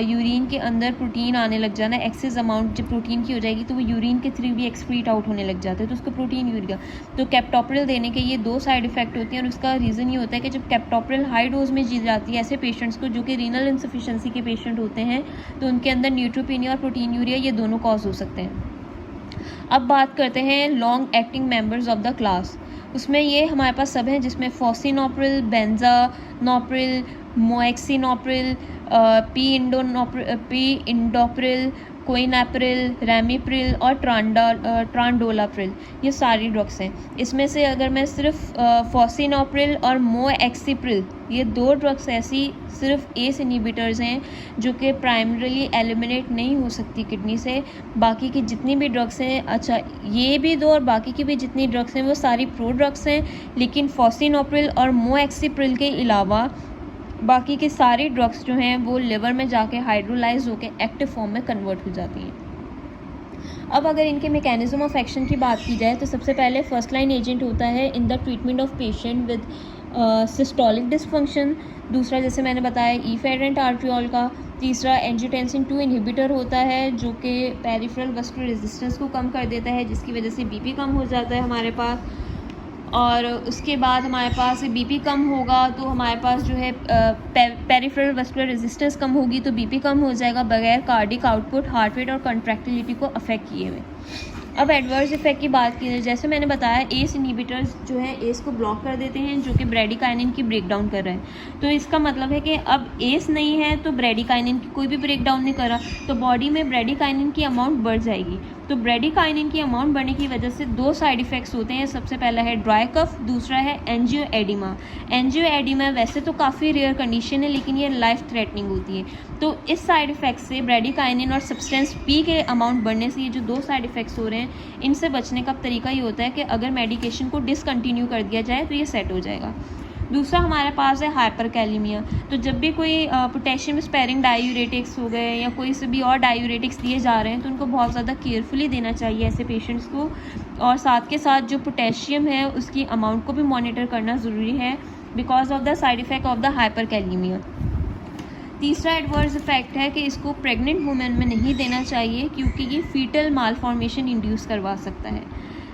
यूरिन के अंदर प्रोटीन आने लग जाना, एक्सेस अमाउंट जब प्रोटीन की हो जाएगी तो वो यूरिन के थ्रू भी एक्सक्रीट आउट होने लग जाता है, तो उसको प्रोटीन यूरिया। तो कैप्टोप्रिल देने के ये दो साइड इफेक्ट होते हैं और उसका रीज़न ये होता है कि जब कैप्टोप्रिल हाई डोज में दी जाती है ऐसे पेशेंट्स को जो कि रीनल इंसफिशेंसी के पेशेंट होते हैं तो उनके अंदर न्यूट्रोपीनिया और प्रोटीन यूरिया ये दोनों कॉज हो सकते हैं। अब बात करते हैं long acting members of the class. उसमें ये हमारे पास सब हैं जिसमें फॉसिनोप्रिल, बेंजानोप्रिल, मोएक्सिनोप्रिल, पी इंडोप्रिल, कोइनाप्रिल, रेमिप्रिल और ट्रांडोलाप्रिल, ये सारी ड्रग्स हैं। इसमें से अगर मैं सिर्फ फॉसिनोप्रिल और मोएक्सिप्रिल, ये दो ड्रग्स ऐसी सिर्फ एस इनहिबिटर्स हैं जो कि प्राइमरीली एलिमिनेट नहीं हो सकती किडनी से। बाकी की जितनी भी ड्रग्स हैं, अच्छा ये भी दो और बाकी की भी जितनी ड्रग्स हैं वो सारी प्रो ड्रग्स हैं, लेकिन फॉसिनोप्रिल और मोएक्सिप्रिल के अलावा बाकी के सारी ड्रग्स जो हैं वो लिवर में जाके हाइड्रोलाइज होकर एक्टिव फॉर्म में कन्वर्ट हो जाती हैं। अब अगर इनके मैकेनिज्म ऑफ एक्शन की बात की जाए तो सबसे पहले फर्स्ट लाइन एजेंट होता है in the treatment of patient with systolic dysfunction. दूसरा जैसे मैंने बताया ईफेरेंट आर्ट्रियोल का। तीसरा एंजियोटेंसिन 2 इनहिबिटर होता है जो कि पेरिफेरल वास्कुलर रेजिस्टेंस को कम कर देता है, जिसकी वजह से बीपी कम हो जाता है हमारे पास। और उसके बाद हमारे पास बीपी कम होगा तो हमारे पास जो है पेरिफेरल वास्कुलर रेजिस्टेंस कम होगी तो बीपी कम हो जाएगा बगैर कार्डिक आउटपुट, हार्ट रेट और कॉन्ट्रैक्टिलिटी को अफेक्ट किए हुए। अब एडवर्स इफेक्ट की बात की जाए, जैसे मैंने बताया एस इनहिबिटर्स जो है एस को ब्लॉक कर देते हैं जो कि ब्रेडिकाइनिन की ब्रेक डाउन कर रहे हैं। तो इसका मतलब है कि अब एस नहीं है तो ब्रेडिकाइनिन की कोई भी ब्रेक डाउन नहीं कर रहा, तो बॉडी में ब्रेडिकाइनिन की अमाउंट बढ़ जाएगी। तो ब्रेडिकाइनिन की अमाउंट बढ़ने की वजह से दो साइड इफ़ेक्ट्स होते हैं। सबसे पहला है ड्राई कफ, दूसरा है एंजियोएडिमा। एंजियोएडिमा वैसे तो काफ़ी रेयर कंडीशन है लेकिन ये लाइफ थ्रेटनिंग होती है। तो इस साइड इफ़ेक्ट से ब्रेडिकाइनिन और सब्सटेंस पी के अमाउंट बढ़ने से ये जो दो साइड इफ़ेक्ट्स हो रहे हैं इनसे बचने का तरीका ये होता है कि अगर मेडिकेशन को डिसकंटिन्यू कर दिया जाए तो ये सेट हो जाएगा। दूसरा हमारे पास है हाइपरकैलेमिया। तो जब भी कोई पोटेशियम स्पेरिंग डायूरेटिक्स हो गए या कोई से भी और डायूरेटिक्स दिए जा रहे हैं तो उनको बहुत ज़्यादा केयरफुली देना चाहिए ऐसे पेशेंट्स को, और साथ के साथ जो पोटेशियम है उसकी अमाउंट को भी मॉनिटर करना ज़रूरी है because of the side effect of the hyperkalaemia. तीसरा एडवर्स इफेक्ट है कि इसको प्रेग्नेंट वुमेन में नहीं देना चाहिए क्योंकि ये फीटल मालफॉर्मेशन इंड्यूस करवा सकता है।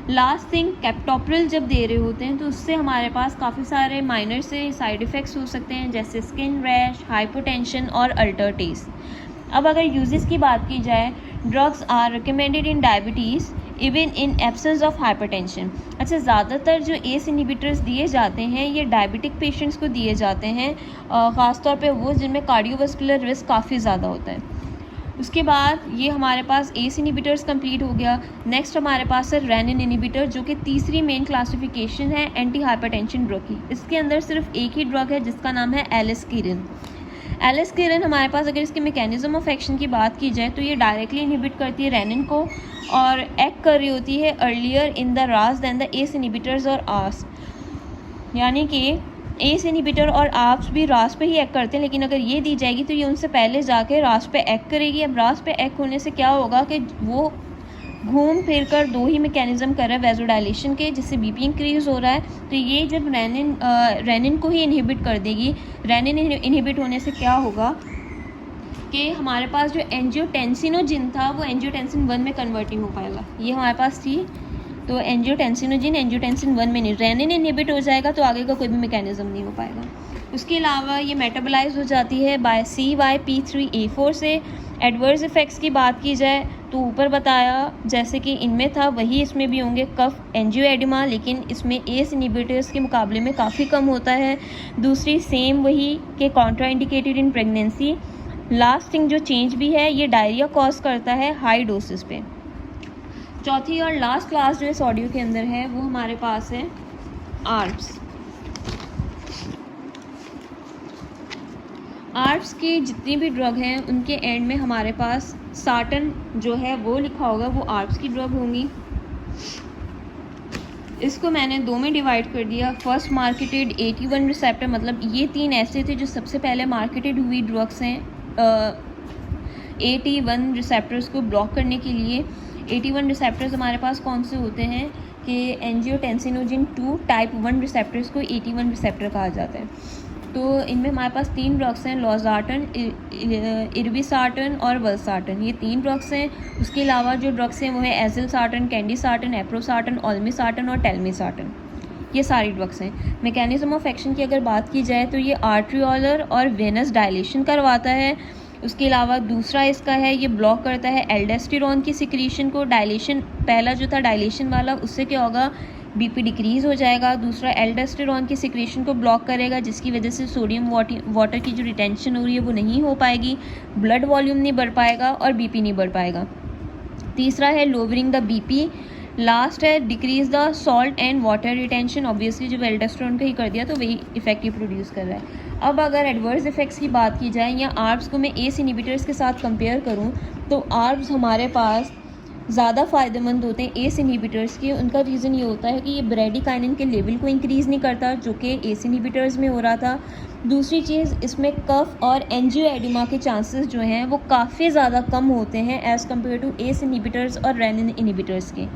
लास्ट थिंग, कैप्टोप्रिल जब दे रहे होते हैं तो उससे हमारे पास काफ़ी सारे माइनर से साइड इफ़ेक्ट्स हो सकते हैं जैसे स्किन रैश, हाइपोटेंशन और अल्टर टेस्ट। अब अगर यूजेस की बात की जाए, drugs are recommended in diabetes even in absence of hypertension. अच्छा, ज़्यादातर जो एस इनहिबिटर्स दिए जाते हैं ये डायबिटिक पेशेंट्स को दिए जाते हैं, ख़ासतौर पे वो जिनमें कार्डियोवास्कुलर रिस्क काफ़ी ज़्यादा होता है। उसके बाद ये हमारे पास एस इनहिबिटर्स कंप्लीट हो गया। नेक्स्ट हमारे पास है रेनिन इनहिबिटर जो कि तीसरी मेन क्लासिफिकेशन है एंटी हाइपरटेंशन ड्रग की। इसके अंदर सिर्फ एक ही ड्रग है जिसका नाम है एलिस्किरिन। एलिस्किरिन हमारे पास अगर इसके मैकेनिज्म ऑफ एक्शन की बात की जाए तो ये डायरेक्टली इनहिबिट करती है रेनिन को और एक्ट कर रही होती है अर्लियर इन द रास दैन द एस इनहिबिटर्स और आर्स। यानी कि एस इनहिबिटर और आर्स भी रास पे ही एक्ट करते हैं, लेकिन अगर ये दी जाएगी तो ये उनसे पहले जाके रास पे एक्ट करेगी। अब रास पे एक्ट होने से क्या होगा कि वो घूम फिर कर दो ही मैकेनिज्म कर रहा है वेजोडाइलेशन के, जिससे बीपी इंक्रीज़ हो रहा है। तो ये जब रेनिन को ही इनहिबिट कर देगी, रेनिन इनहिबिट होने से क्या होगा कि हमारे पास जो एंजियोटेंसिनोजिन था वो एंजियोटेंसिन 1 में कन्वर्टिंग हो पाएगा। ये हमारे पास थी तो एंजियोटेंसिनोजिन एंजियोटेंसिन 1 में नहीं, रेनिन इनहिबिट हो जाएगा तो आगे का कोई भी मैकेनिज्म नहीं हो पाएगा। उसके अलावा ये मेटाबोलाइज हो जाती है बाय CYP3A4 से। एडवर्स इफ़ेक्ट्स की बात की जाए तो ऊपर बताया जैसे कि इनमें था वही इसमें भी होंगे, कफ, एंजियोएडिमा, लेकिन इसमें एस इनहिबिटर्स के मुकाबले में काफ़ी कम होता है। दूसरी सेम वही कि Contra indicated in pregnancy. Last thing जो चेंज भी है ये डायरिया कॉज करता है हाई डोसेस पे। चौथी और लास्ट क्लास जो इस ऑडियो के अंदर है वो हमारे पास है आर्ब्स। आर्ब्स की जितनी भी ड्रग हैं उनके एंड में हमारे पास साटन जो है वो लिखा होगा, वो आर्ब्स की ड्रग होंगी। इसको मैंने दो में डिवाइड कर दिया। फर्स्ट मार्केटेड 81 रिसेप्टर, मतलब ये तीन ऐसे थे जो सबसे पहले मार्केटेड हुई ड्रग्स हैं 81 रिसेप्टर्स को ब्लॉक करने के लिए। 81 रिसेप्टर्स हमारे पास कौन से होते हैं कि एंजियोटेंसिनोजिन 2 टाइप 1 रिसेप्टर्स को 81 रिसेप्टर कहा जाता है। तो इनमें हमारे पास तीन ड्रग्स हैं, लॉजार्टन, इर्बिसार्टन और वल्सार्टन, ये तीन ड्रग्स हैं। उसके अलावा जो ड्रग्स हैं वो है एजिलसार्टन, कैंडीसार्टन, एप्रोसार्टन, ओल्मिसार्टन और टेल्मिसार्टन, ये सारी ड्रग्स हैं। मैकेनिज्म ऑफ एक्शन की अगर बात की जाए तो ये आर्ट्रियोलर और वेनस डायलेशन करवाता है। उसके अलावा दूसरा इसका है ये ब्लॉक करता है एल्डोस्टेरोन की सिक्रीशन को। डायलेशन पहला जो था डायलेशन वाला, उससे क्या होगा, बीपी डिक्रीज़ हो जाएगा। दूसरा एल्डोस्टेरोन की सिक्रीशन को ब्लॉक करेगा जिसकी वजह से सोडियम वाटर की जो रिटेंशन हो रही है वो नहीं हो पाएगी, ब्लड वॉल्यूम नहीं बढ़ पाएगा और बीपी नहीं बढ़ पाएगा। तीसरा है लोवरिंग द बीपी। लास्ट है decrease the salt and water retention. Obviously जब एल्डोस्टेरोन का ही कर दिया तो वही इफेक्ट ही प्रोड्यूस कर रहा है। अब अगर एडवर्स इफेक्ट्स की बात की जाए या आर्ब्स को मैं एस इनहिबिटर्स के साथ कंपेयर करूं तो आर्ब्स हमारे पास ज़्यादा फ़ायदेमंद होते हैं एस इनहिबिटर्स के। उनका रीज़न ये होता है कि ये ब्रेडिकाइनिन के लेवल को इंक्रीज़ नहीं करता जो कि एस इनहिबिटर्स में हो रहा था। दूसरी चीज़, इसमें कफ और एंजियोएडिमा के चांसेस जो हैं वो काफ़ी ज़्यादा कम होते हैं as compare to ACE inhibitors और रेनिन इनहिबिटर्स के।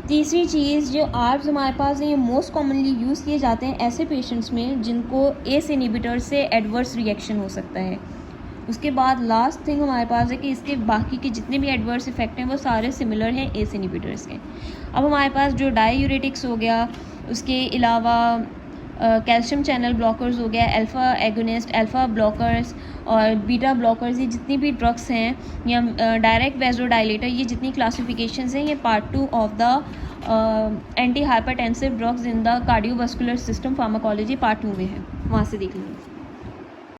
तीसरी चीज़, जो आर्ब्स हमारे पास हैं ये मोस्ट कॉमनली यूज़ किए जाते हैं ऐसे पेशेंट्स में जिनको एस इनहिबिटर से एडवर्स रिएक्शन हो सकता है। उसके बाद लास्ट थिंग हमारे पास है कि इसके बाकी के जितने भी एडवर्स इफेक्ट हैं वो सारे सिमिलर हैं एस इनहिबिटर्स के। अब हमारे पास जो डाययूरेटिक्स हो गया, उसके अलावा कैल्शियम चैनल ब्लॉकर्स हो गया, अल्फ़ा एगोनिस्ट, अल्फ़ा ब्लॉकर्स और बीटा ब्लॉकर्स, ये जितनी भी ड्रग्स हैं या डायरेक्ट वेज़ोडाइलेटर, ये जितनी क्लासिफिकेशंस हैं ये part 2 of the anti hypertensive drugs in the cardiovascular system pharmacology part 2 में है, वहाँ से देख लेंगे।